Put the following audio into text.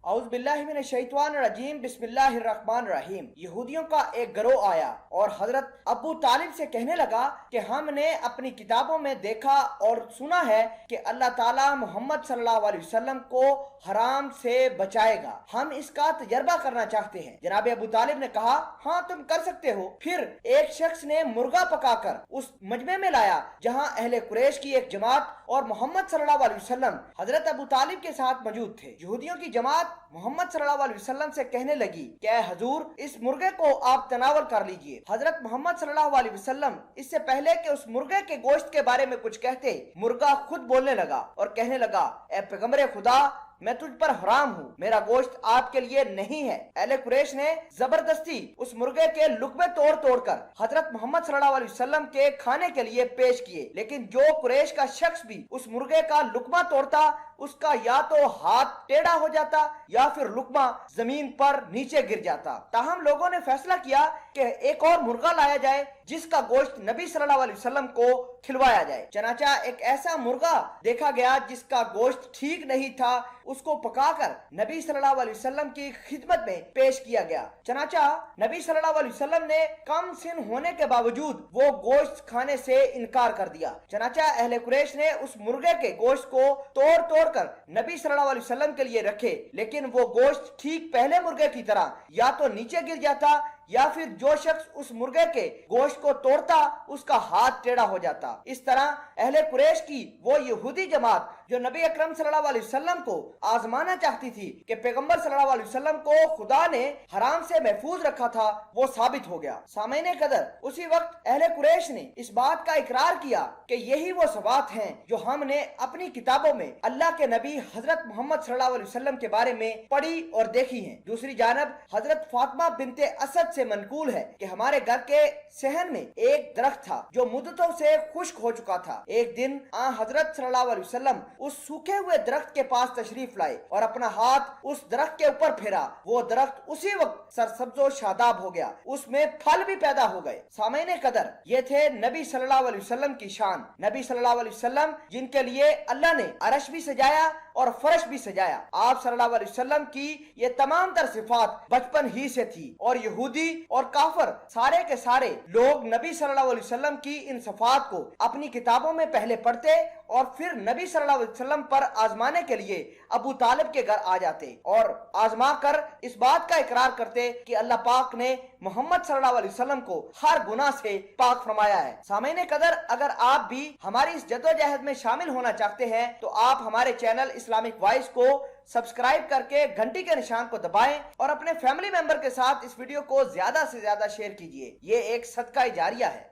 اعوذ باللہ من الشیطان الرجیم بسم اللہ الرحمن الرحیم۔ یہودیوں کا ایک گروہ آیا اور حضرت ابو طالب سے کہنے لگا کہ ہم نے اپنی کتابوں میں دیکھا اور سنا ہے کہ اللہ تعالیٰ محمد صلی اللہ علیہ وسلم کو حرام سے بچائے گا، ہم اس کا تجربہ کرنا چاہتے ہیں۔ جناب ابو طالب نے کہا ہاں تم کر سکتے ہو۔ پھر ایک شخص نے مرغا پکا کر اس مجمع میں لایا جہاں اہل قریش کی ایک جماعت اور محمد صلی اللہ علیہ وسلم حضرت ابو طالب کے ساتھ موجود تھے۔ یہودیوں کی جماعت محمد صلی اللہ علیہ وسلم سے کہنے لگی کہ اے حضور اس مرغے کو آپ تناول کر لیجئے۔ حضرت محمد صلی اللہ علیہ وسلم اس سے پہلے کہ اس مرغے کے گوشت کے بارے میں کچھ کہتے، مرغا خود بولنے لگا اور کہنے لگا اے پیغمبر خدا، میں تجھ پر حرام ہوں، میرا گوشت آپ کے لیے نہیں ہے۔ اہل قریش نے زبردستی اس مرغے کے لقمے توڑ توڑ کر حضرت محمد صلی اللہ علیہ وسلم کے کھانے کے لیے پیش کیے، لیکن جو قریش کا شخص بھی اس مرغے کا لقمہ توڑتا اس کا یا تو ہاتھ ٹیڑھا ہو جاتا یا پھر لقمہ زمین پر نیچے گر جاتا۔ تاہم لوگوں نے فیصلہ کیا کہ ایک اور مرغا لایا جائے جس کا گوشت نبی صلی اللہ علیہ وسلم کو کھلوایا جائے۔ چنانچہ ایک ایسا مرغا دیکھا گیا جس کا گوشت ٹھیک نہیں تھا، اس کو پکا کر نبی صلی اللہ علیہ وسلم کی خدمت میں پیش کیا گیا۔ چنانچہ نبی صلی اللہ علیہ وسلم نے کم سن ہونے کے باوجود وہ گوشت کھانے سے انکار کر دیا۔ چنانچہ اہل قریش نے اس مرغے کے گوشت کو توڑ توڑ کر نبی صلی اللہ علیہ وسلم کے لیے رکھے، لیکن وہ گوشت ٹھیک پہلے مرغے کی طرح یا تو نیچے گر جاتا یا پھر جو شخص اس مرغے کے گوشت کو توڑتا اس کا ہاتھ ٹیڑھا ہو جاتا۔ اس طرح اہل قریش کی وہ یہودی جماعت جو نبی اکرم صلی اللہ علیہ وسلم کو آزمانا چاہتی تھی کہ پیغمبر صلی اللہ علیہ وسلم کو خدا نے حرام سے محفوظ رکھا تھا، وہ ثابت ہو گیا۔ سامعین قدر، اسی وقت اہل قریش نے اس بات کا اقرار کیا کہ یہی وہ صفات ہیں جو ہم نے اپنی کتابوں میں اللہ کے نبی حضرت محمد صلی اللہ علیہ وسلم کے بارے میں پڑھی اور دیکھی ہیں۔ دوسری جانب حضرت فاطمہ بنت اسد سے منقول ہے کہ ہمارے گھر کے صحن میں ایک درخت تھا جو مدتوں سے خشک ہو چکا تھا۔ ایک دن حضرت صلی اللہ علیہ وسلم اس سوکھے ہوئے درخت کے پاس تشریف لائے اور اپنا ہاتھ اس درخت کے اوپر پھیرا، وہ درخت اسی وقت سرسبز و شاداب ہو گیا، اس میں پھل بھی پیدا ہو گئے۔ سامعین قدر، یہ تھے نبی صلی اللہ علیہ وسلم کی شان۔ نبی صلی اللہ علیہ وسلم جن کے لیے اللہ نے عرش بھی سجایا اور فرش بھی سجایا۔ آپ صلی اللہ علیہ وسلم کی یہ تمام تر صفات بچپن ہی سے تھی، اور یہودی اور کافر سارے کے سارے لوگ نبی صلی اللہ علیہ وسلم کی ان صفات کو اپنی کتابوں میں پہلے پڑھتے اور پھر نبی صلی اللہ علیہ وسلم پر آزمانے کے لیے ابو طالب کے گھر آ جاتے اور آزما کر اس بات کا اقرار کرتے کہ اللہ پاک نے محمد صلی اللہ علیہ وسلم کو ہر گناہ سے پاک فرمایا ہے۔ سامعین قدر، اگر آپ بھی ہماری اس جدوجہد میں شامل ہونا چاہتے ہیں تو آپ ہمارے چینل اسلامک وائس کو سبسکرائب کر کے گھنٹی کے نشان کو دبائیں اور اپنے فیملی ممبر کے ساتھ اس ویڈیو کو زیادہ سے زیادہ شیئر کیجیے۔ یہ ایک صدقہ جاریہ ہے۔